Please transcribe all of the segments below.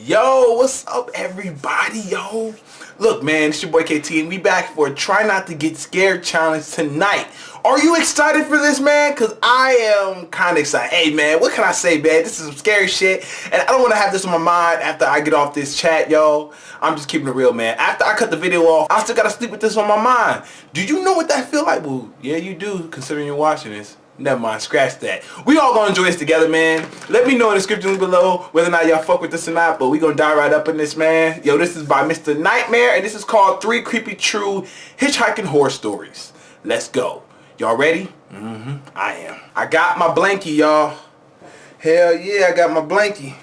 Yo, what's up everybody, yo? Look, man, it's your boy KT and we back for a Try Not to Get Scared challenge tonight. Are you excited for this, man? Because I am kind of excited. Hey, man, what can I say, man? This is some scary shit, and I don't want to have this on my mind after I get off this chat, yo. I'm just keeping it real, man. After I cut the video off, I still got to sleep with this on my mind. Do you know what that feel like? Well, yeah, you do, considering you're watching this. Never mind, scratch that. We all gonna enjoy this together, man. Let me know in the description below whether or not y'all fuck with this or not, but we gonna dive right up in this, man. Yo, this is by Mr. Nightmare, and this is called 3 Creepy True Hitchhiking Horror Stories. Let's go. Y'all ready? I am. I got my blankie, y'all. Hell yeah, I got my blankie.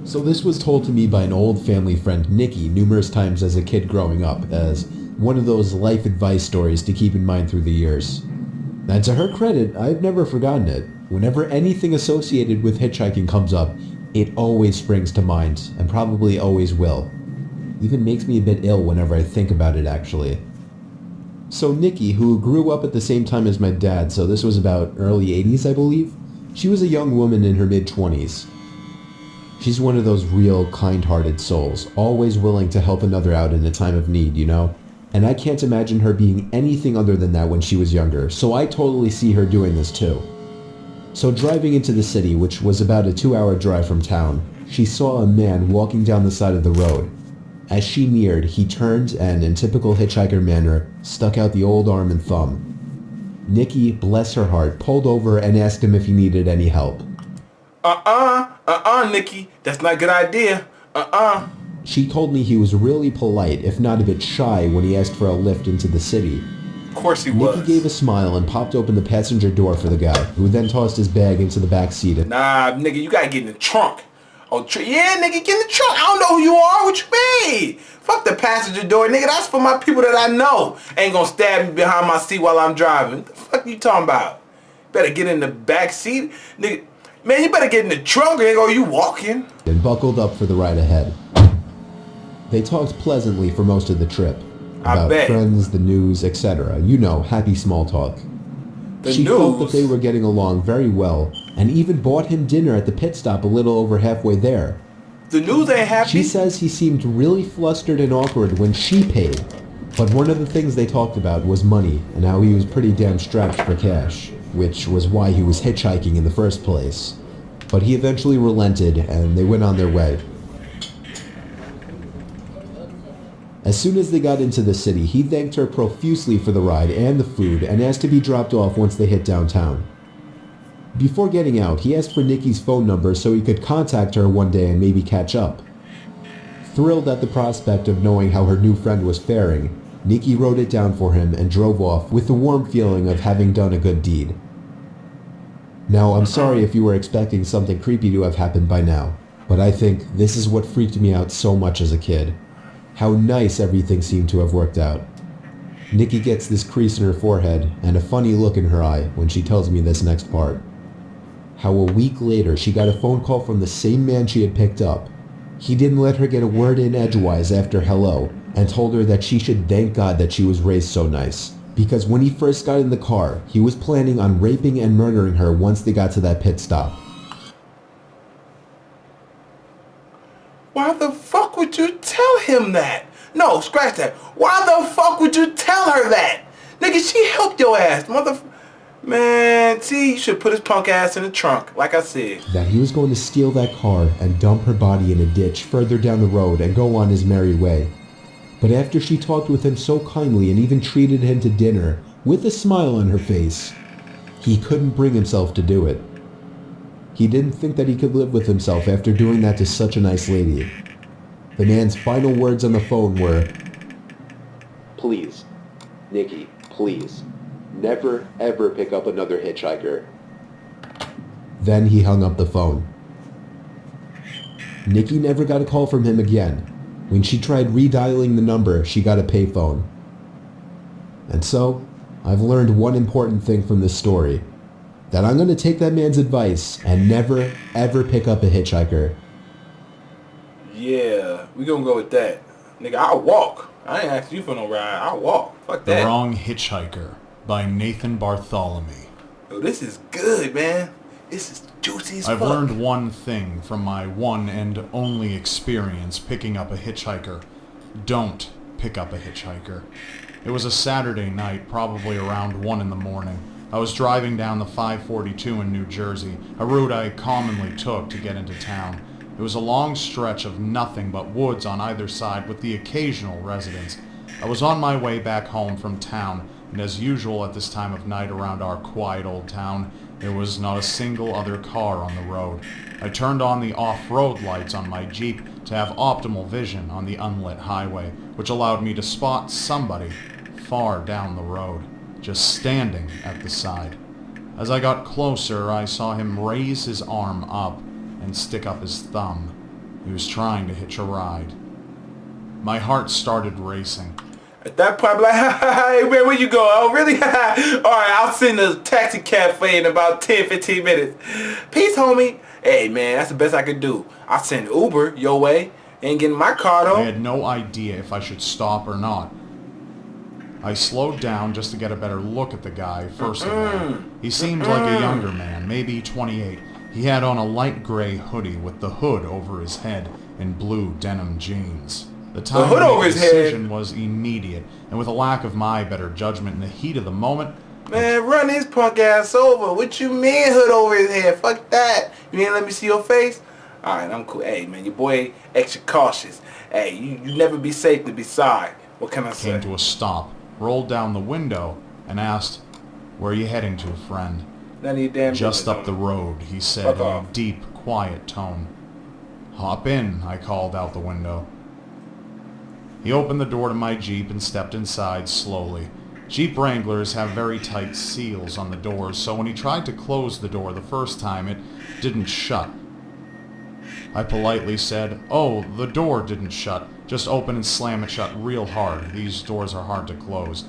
So this was told to me by an old family friend, Nikki, numerous times as a kid growing up, as one of those life advice stories to keep in mind through the years. And to her credit, I've never forgotten it. Whenever anything associated with hitchhiking comes up, it always springs to mind, and probably always will. Even makes me a bit ill whenever I think about it, actually. So Nikki, who grew up at the same time as my dad, so this was about early 80s, I believe, she was a young woman in her mid-20s. She's one of those real kind-hearted souls, always willing to help another out in a time of need, you know? And I can't imagine her being anything other than that when she was younger, so I totally see her doing this too. So driving into the city, which was about a 2-hour drive from town, she saw a man walking down the side of the road. As she neared, he turned and, in typical hitchhiker manner, stuck out the old arm and thumb. Nikki, bless her heart, pulled over and asked him if he needed any help. Nikki, that's not a good idea. She told me he was really polite, if not a bit shy, when he asked for a lift into the city. Of course he was. Nikki gave a smile and popped open the passenger door for the guy, who then tossed his bag into the back seat. Nah, nigga, you gotta get in the trunk. Oh, yeah, nigga, get in the trunk. I don't know who you are. What you mean? Fuck the passenger door, nigga. That's for my people that I know. Ain't gonna stab me behind my seat while I'm driving. What the fuck you talking about? Better get in the back seat, nigga. Man, you better get in the trunk or you walking. And buckled up for the ride ahead. They talked pleasantly for most of the trip. About friends, the news, etc. You know, happy small talk. She felt that they were getting along very well, and even bought him dinner at the pit stop a little over halfway there. The news ain't happy? She says he seemed really flustered and awkward when she paid, but one of the things they talked about was money, and how he was pretty damn strapped for cash, which was why he was hitchhiking in the first place. But he eventually relented, and they went on their way. As soon as they got into the city, he thanked her profusely for the ride and the food, and asked to be dropped off once they hit downtown. Before getting out, he asked for Nikki's phone number so he could contact her one day and maybe catch up. Thrilled at the prospect of knowing how her new friend was faring, Nikki wrote it down for him and drove off with the warm feeling of having done a good deed. Now, I'm sorry if you were expecting something creepy to have happened by now, but I think this is what freaked me out so much as a kid. How nice everything seemed to have worked out. Nikki gets this crease in her forehead and a funny look in her eye when she tells me this next part. How a week later she got a phone call from the same man she had picked up. He didn't let her get a word in edgewise after hello, and told her that she should thank God that she was raised so nice. Because when he first got in the car, he was planning on raping and murdering her once they got to that pit stop. Why the fuck would you tell him that? No, scratch that. Why the fuck would you tell her that? Nigga, she helped your ass, Man, see, you should put his punk ass in the trunk, like I said. That he was going to steal that car and dump her body in a ditch further down the road and go on his merry way. But after she talked with him so kindly and even treated him to dinner, with a smile on her face, he couldn't bring himself to do it. He didn't think that he could live with himself after doing that to such a nice lady. The man's final words on the phone were, "Please, Nikki, please, never ever pick up another hitchhiker." Then he hung up the phone. Nikki never got a call from him again. When she tried redialing the number, she got a payphone. And so, I've learned one important thing from this story. that I'm going to take that man's advice and never, ever pick up a hitchhiker. Yeah, we gonna go with that. Nigga, I'll walk. I ain't asking you for no ride. I'll walk. Fuck The that. Wrong Hitchhiker by Nathan Bartholomew. Yo, this is good, man. This is juicy as I've fuck. learned one thing from my one and only experience picking up a hitchhiker. Don't pick up a hitchhiker. It was a Saturday night, probably around 1 in the morning. I was driving down the 542 in New Jersey, a route I commonly took to get into town. It was a long stretch of nothing but woods on either side with the occasional residence. I was on my way back home from town, and as usual at this time of night around our quiet old town, there was not a single other car on the road. I turned on the off-road lights on my Jeep to have optimal vision on the unlit highway, which allowed me to spot somebody far down the road, just standing at the side. As I got closer, I saw him raise his arm up and stick up his thumb. He was trying to hitch a ride. My heart started racing. At that point, I'm like, hey, man, where you going? Oh, really? All right, I'll send a taxi cab for you in about 10, 15 minutes. Peace, homie. Hey, man, that's the best I could do. I'll send Uber your way. Ain't getting my car, though. I had no idea if I should stop or not. I slowed down just to get a better look at the guy, first of all. He seemed like a younger man, maybe 28. He had on a light gray hoodie with the hood over his head and blue denim jeans. The time hood to make over a his head. decision was immediate, and with a lack of my better judgment in the heat of the moment, Man, run his punk ass over. What you mean hood over his head? Fuck that. You ain't let me see your face? Alright, I'm cool. Hey, man, your boy extra cautious. Hey, you never be safe to be sorry. What can I say? came to a stop, rolled down the window, and asked, "Where are you heading to, friend?" None of your damn "Just business, up the road," he said Fuck in a off. deep, quiet tone. "Hop in," I called out the window. He opened the door to my Jeep and stepped inside slowly. Jeep Wranglers have very tight seals on the doors, so when he tried to close the door the first time, it didn't shut. I politely said, "Oh, the door didn't shut. Just open and slam it shut real hard. These doors are hard to close."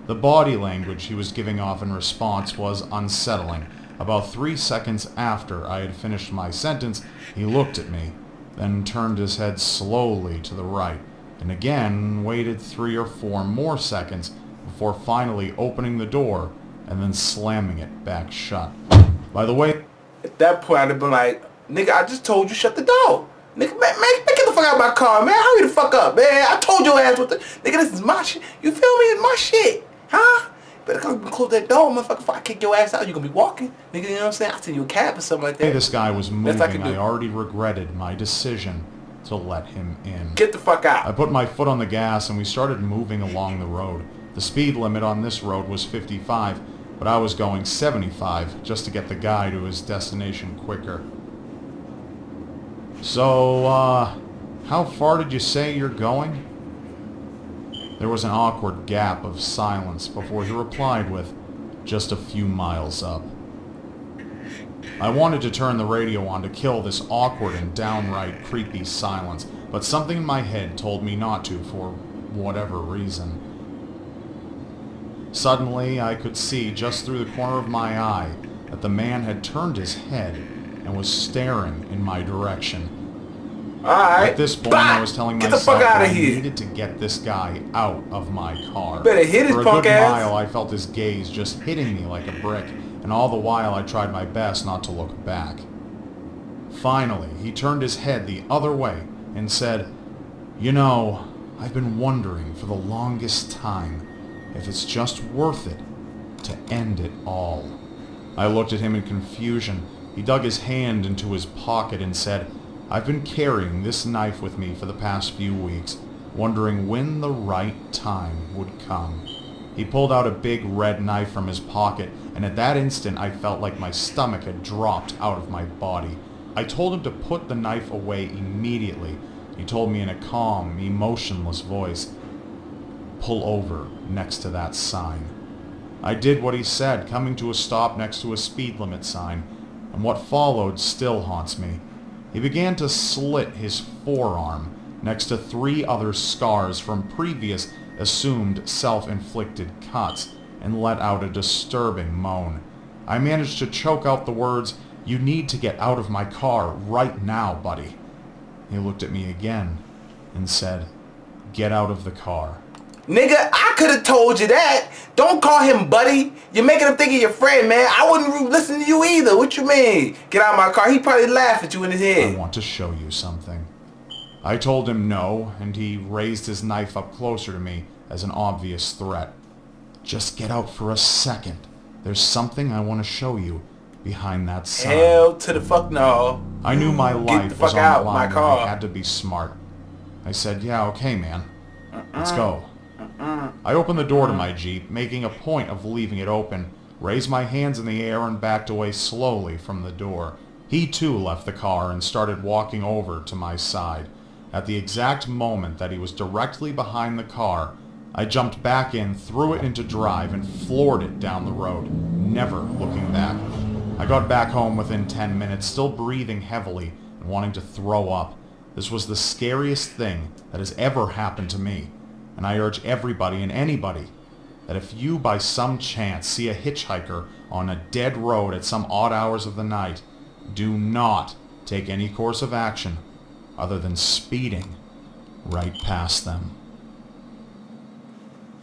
The body language he was giving off in response was unsettling. About 3 seconds after I had finished my sentence, he looked at me, then turned his head slowly to the right, and again waited 3 or 4 more seconds before finally opening the door and then slamming it back shut. By the way, At that point, I'd have been like, nigga, I just told you shut the door. Nigga, man, get the fuck out of my car, man. Hurry the fuck up, man. I told your ass what the... Nigga, this is my shit. You feel me? It's my shit. Huh? Better come close that door, motherfucker, before I kick your ass out. You gonna be walking. Nigga, you know what I'm saying? I'll send you a cab or something like that. this guy was Best I moving, can do. I already regretted my decision to let him in. Get the fuck I out. put my foot on the gas and we started moving along the road. The speed limit on this road was 55, but I was going 75 just to get the guy to his destination quicker. "So, how far did you say you're going?" There was an awkward gap of silence before he replied with, "Just a few miles up." I wanted to turn the radio on to kill this awkward and downright creepy silence, but something in my head told me not to for whatever reason. Suddenly, I could see just through the corner of my eye that the man had turned his head and was staring in my direction. Alright. At this point, Bye. I was telling Get the myself fuck that out I of here. needed to get this guy out of my car. Better hit his For a punk good ass. mile, I felt his gaze just hitting me like a brick, and all the while I tried my best not to look back. Finally, he turned his head the other way and said, "You know, I've been wondering for the longest time if it's just worth it to end it all." I looked at him in confusion. He dug his hand into his pocket and said, "I've been carrying this knife with me for the past few weeks, wondering when the right time would come." He pulled out a big red knife from his pocket, and at that instant I felt like my stomach had dropped out of my body. I told him to put the knife away immediately. He told me in a calm, emotionless voice, "Pull over next to that sign." I did what he said, coming to a stop next to a speed limit sign, and what followed still haunts me. He began to slit his forearm next to 3 other scars from previous assumed self-inflicted cuts and let out a disturbing moan. I managed to choke out the words, "You need to get out of my car right now, buddy." He looked at me again and said, "Get out of the car." Nigga, I could have told you that. Don't call him buddy. You're making him think of your friend, man. I wouldn't listen to you either. What you mean? Get out of my car. He probably laugh at you in his head. "I want to show you something." I told him no, and he raised his knife up closer to me as an obvious threat. "Just get out for a second. There's something I want to show you behind that sign." Hell to the fuck no. I knew my Get the life was fuck on out the my line and car. I had to be smart. I said, "Yeah, okay, man. Let's go." I opened the door to my Jeep, making a point of leaving it open, raised my hands in the air and backed away slowly from the door. He too left the car and started walking over to my side. At the exact moment that he was directly behind the car, I jumped back in, threw it into drive, and floored it down the road, never looking back. I got back home within 10 minutes, still breathing heavily and wanting to throw up. This was the scariest thing that has ever happened to me, and I urge everybody and anybody that if you by some chance see a hitchhiker on a dead road at some odd hours of the night, do not take any course of action other than speeding right past them.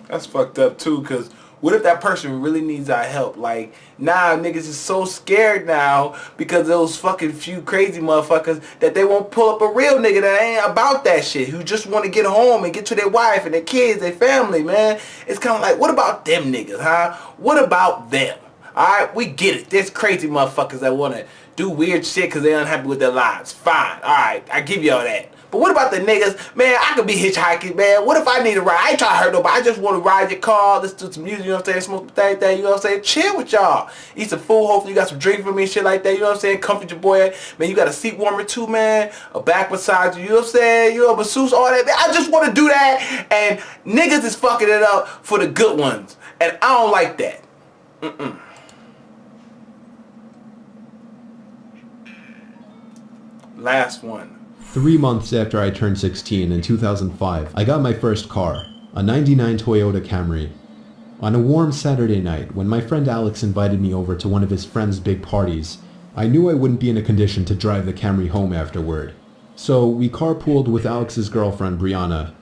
That's fucked up too, cause what if that person really needs our help? Like, now niggas is so scared now because of those fucking few crazy motherfuckers that they won't pull up a real nigga that ain't about that shit, who just want to get home and get to their wife and their kids, their family, man. It's kind of like, what about them niggas, huh? What about them? Alright, we get it. There's crazy motherfuckers that want to do weird shit because they're unhappy with their lives. Fine. Alright, I give you all that. But what about the niggas? Man, I could be hitchhiking, man. What if I need a ride? I ain't trying to hurt nobody. I just want to ride your car, listen to some music, you know what I'm saying? Smoke some thing, you know what I'm saying? Chill with y'all. Eat some food. Hopefully you got some drink for me and shit like that, you know what I'm saying? Comfort your boy. Man, you got a seat warmer too, man. A back massager, you know what I'm saying? You know, masseuse, all that. Man, I just want to do that. And niggas is fucking it up for the good ones. And I don't like that. Last one. 3 months after I turned 16 in 2005, I got my first car, a 99 Toyota Camry. On a warm Saturday night, when my friend Alex invited me over to one of his friend's big parties, I knew I wouldn't be in a condition to drive the Camry home afterward. So we carpooled with Alex's girlfriend, Brianna.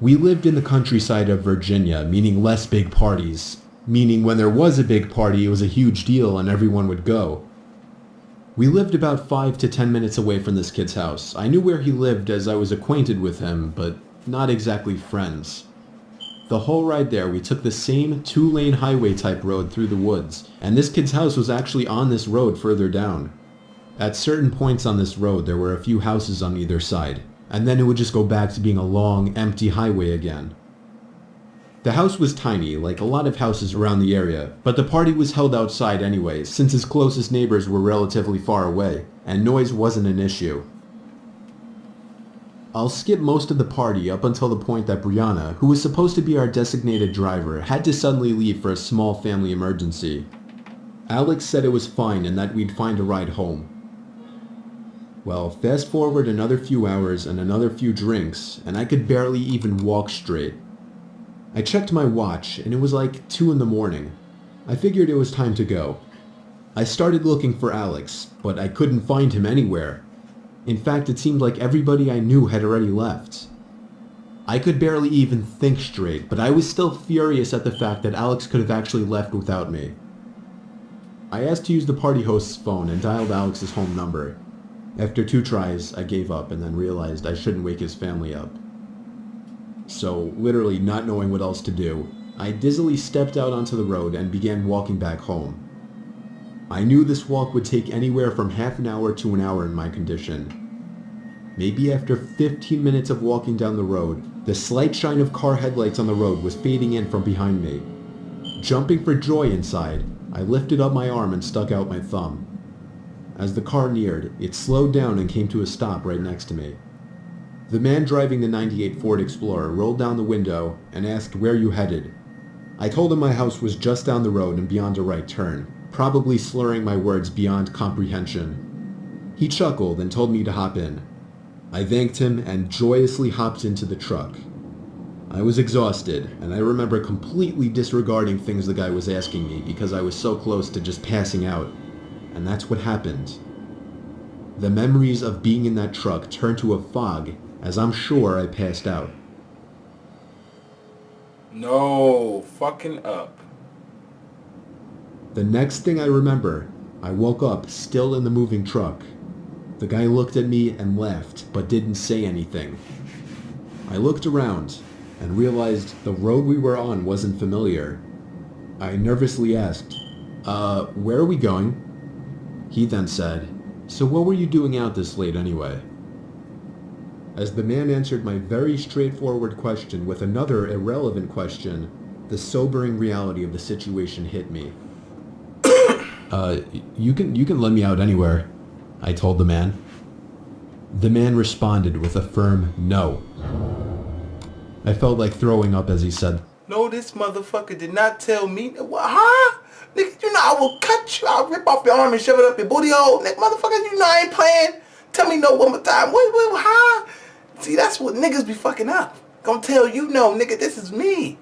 We lived in the countryside of Virginia, meaning less big parties. Meaning when there was a big party, it was a huge deal and everyone would go. We lived about 5 to 10 minutes away from this kid's house. I knew where he lived as I was acquainted with him, but not exactly friends. The whole ride there, we took the same 2-lane highway type road through the woods, and this kid's house was actually on this road further down. At certain points on this road, there were a few houses on either side, and then it would just go back to being a long, empty highway again. The house was tiny, like a lot of houses around the area, but the party was held outside anyways, since his closest neighbors were relatively far away, and noise wasn't an issue. I'll skip most of the party up until the point that Brianna, who was supposed to be our designated driver, had to suddenly leave for a small family emergency. Alex said it was fine and that we'd find a ride home. Well, fast forward another few hours and another few drinks, and I could barely even walk straight. I checked my watch, and it was like 2 in the morning. I figured it was time to go. I started looking for Alex, but I couldn't find him anywhere. In fact, it seemed like everybody I knew had already left. I could barely even think straight, but I was still furious at the fact that Alex could have actually left without me. I asked to use the party host's phone and dialed Alex's home number. After 2 tries, I gave up and then realized I shouldn't wake his family up. So, literally not knowing what else to do, I dizzily stepped out onto the road and began walking back home. I knew this walk would take anywhere from half an hour to an hour in my condition. Maybe after 15 minutes of walking down the road, the slight shine of car headlights on the road was fading in from behind me. Jumping for joy inside, I lifted up my arm and stuck out my thumb. As the car neared, it slowed down and came to a stop right next to me. The man driving the '98 Ford Explorer rolled down the window and asked where you headed. I told him my house was just down the road and beyond a right turn, probably slurring my words beyond comprehension. He chuckled and told me to hop in. I thanked him and joyously hopped into the truck. I was exhausted, and I remember completely disregarding things the guy was asking me because I was so close to just passing out. And that's what happened. The memories of being in that truck turned to a fog as I'm sure I passed out. No fucking up. The next thing I remember, I woke up still in the moving truck. The guy looked at me and laughed, but didn't say anything. I looked around and realized the road we were on wasn't familiar. I nervously asked, where are we going? He then said, so what were you doing out this late anyway? As the man answered my very straightforward question with another irrelevant question, the sobering reality of the situation hit me. You can let me out anywhere, I told the man. The man responded with a firm no. I felt like throwing up as he said, No, this motherfucker did not tell me. What, huh? Nigga, you know I will cut you. I'll rip off your arm and shove it up your booty hole. Nigga, motherfucker, you know I ain't playing. Tell me no one more time. Wait, huh? See, that's what niggas be fucking up. Gonna tell you no, nigga, this is me.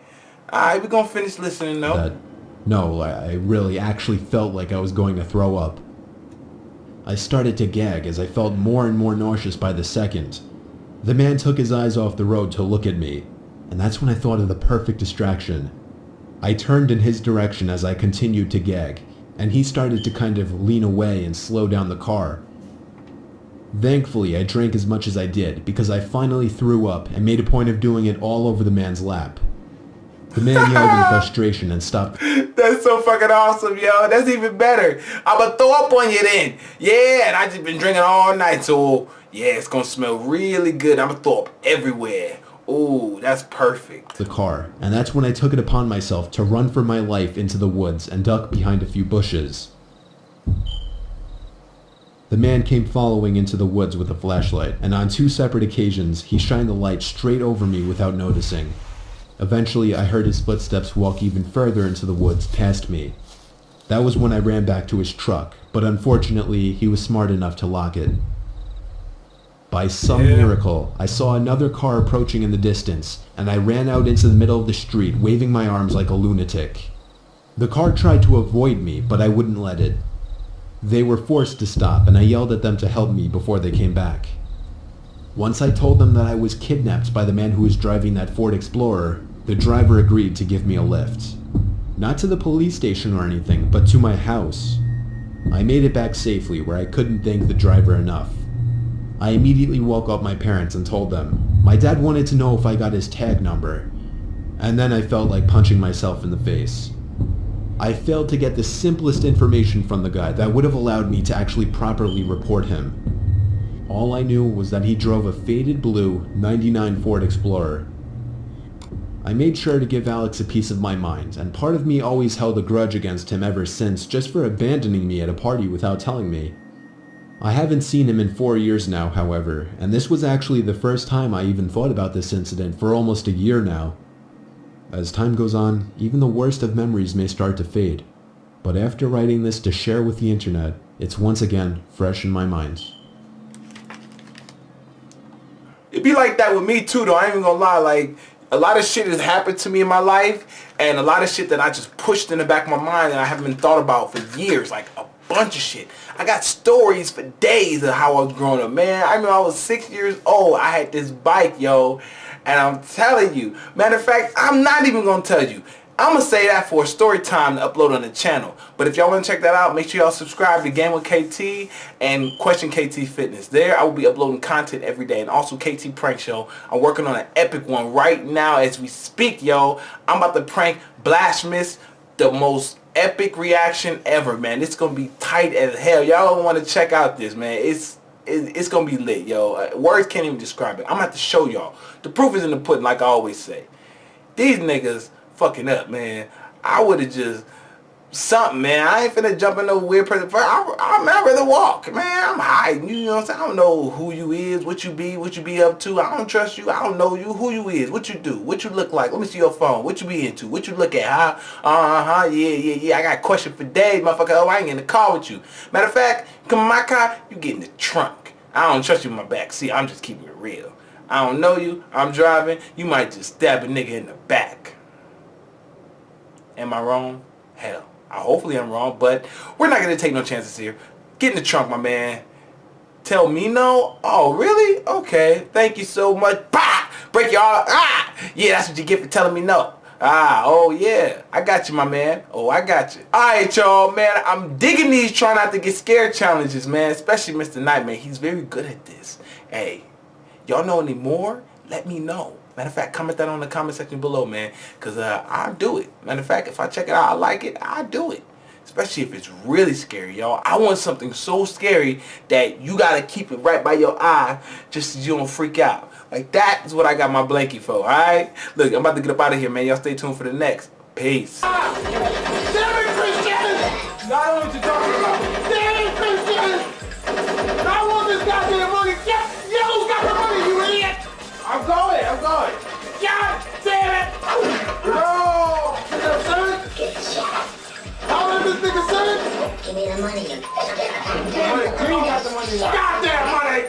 Alright, we gonna finish listening though. No, I really actually felt like I was going to throw up. I started to gag as I felt more and more nauseous by the second. The man took his eyes off the road to look at me, and that's when I thought of the perfect distraction. I turned in his direction as I continued to gag, and he started to kind of lean away and slow down the car. Thankfully, I drank as much as I did because I finally threw up and made a point of doing it all over the man's lap. The man yelled in frustration and stopped. That's so fucking awesome, yo. That's even better. I'ma throw up on you then. Yeah, and I just been drinking all night, so yeah, it's gonna smell really good. I'ma throw up everywhere. Ooh, that's perfect. The car, and that's when I took it upon myself to run for my life into the woods and duck behind a few bushes. The man came following into the woods with a flashlight, and on 2 separate occasions, he shined the light straight over me without noticing. Eventually, I heard his footsteps walk even further into the woods past me. That was when I ran back to his truck, but unfortunately, he was smart enough to lock it. By some miracle, I saw another car approaching in the distance, and I ran out into the middle of the street, waving my arms like a lunatic. The car tried to avoid me, but I wouldn't let it. They were forced to stop, and I yelled at them to help me before they came back. Once I told them that I was kidnapped by the man who was driving that Ford Explorer, the driver agreed to give me a lift. Not to the police station or anything, but to my house. I made it back safely where I couldn't thank the driver enough. I immediately woke up my parents and told them. My dad wanted to know if I got his tag number. And then I felt like punching myself in the face. I failed to get the simplest information from the guy that would have allowed me to actually properly report him. All I knew was that he drove a faded blue '99 Ford Explorer. I made sure to give Alex a piece of my mind, and part of me always held a grudge against him ever since just for abandoning me at a party without telling me. I haven't seen him in 4 years now, however, and this was actually the first time I even thought about this incident for almost a year now. As time goes on, even the worst of memories may start to fade, but after writing this to share with the internet, it's once again fresh in my mind. It be like that with me too though, I ain't even gonna lie, like, a lot of shit has happened to me in my life, and a lot of shit that I just pushed in the back of my mind and I haven't been thought about for years, like a bunch of shit. I got stories for days of how I was growing up, man. I remember I was 6 years old, I had this bike, yo, and I'm telling you, matter of fact, I'm not even gonna tell you. I'm gonna say that for a story time to upload on the channel. But if y'all wanna check that out, make sure y'all subscribe to Game with KT and Question KT Fitness. There I will be uploading content every day, and also KT Prank Show. I'm working on an epic one right now as we speak, yo. I'm about to prank Blasphemous, the most epic reaction ever, man. It's gonna be tight as hell. Y'all wanna check out this, man. It's gonna be lit, yo. Words can't even describe it. I'm gonna have to show y'all. The proof is in the pudding, like I always say. These niggas fucking up, man. I would have just something, man. I ain't finna jump in no weird person. I'd rather walk, man. I'm hiding. You know what I'm saying? I don't know who you is, what you be up to. I don't trust you. I don't know you. Who you is, what you do, what you look like. Let me see your phone. What you be into, what you look at, huh? Yeah. I got a question for days, motherfucker. Oh, I ain't in the car with you. Matter of fact, come in my car, you get in the trunk. I don't trust you in my back. See, I'm just keeping it real. I don't know you. I'm driving. You might just stab a nigga in the back. Am I wrong? Hell, hopefully I'm wrong, but we're not going to take no chances here. Get in the trunk, my man. Tell me no? Oh, really? Okay. Thank you so much. Bah! Break your arm. Ah! Yeah, that's what you get for telling me no. Ah, oh yeah. I got you, my man. Oh, I got you. Alright, y'all, man. I'm digging these try not to get scared challenges, man. Especially Mr. Nightmare. He's very good at this. Hey, y'all know any more? Let me know. Matter of fact, comment that on the comment section below, man. Because I'll do it. Matter of fact, if I check it out, I like it, I'll do it. Especially if it's really scary, y'all. I want something so scary that you got to keep it right by your eye just so you don't freak out. Like, that is what I got my blankie for, alright? Look, I'm about to get up out of here, man. Y'all stay tuned for the next. Peace. Damn it, Christian! Not only what you're talking about. Damn it, Christian! I want this goddamn money. Yellow's got the money, you idiot! I'm going. God damn it! No! Get that, son? Get shot. How old is this nigga, son? Give me the money. Green got the money now. Goddamn money!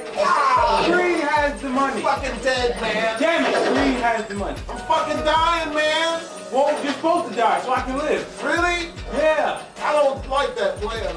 Green has the money. Fucking dead, man. Damn it, Green has the money. I'm fucking dying, man. Well, you're supposed to die so I can live. Really? Yeah. I don't like that plan.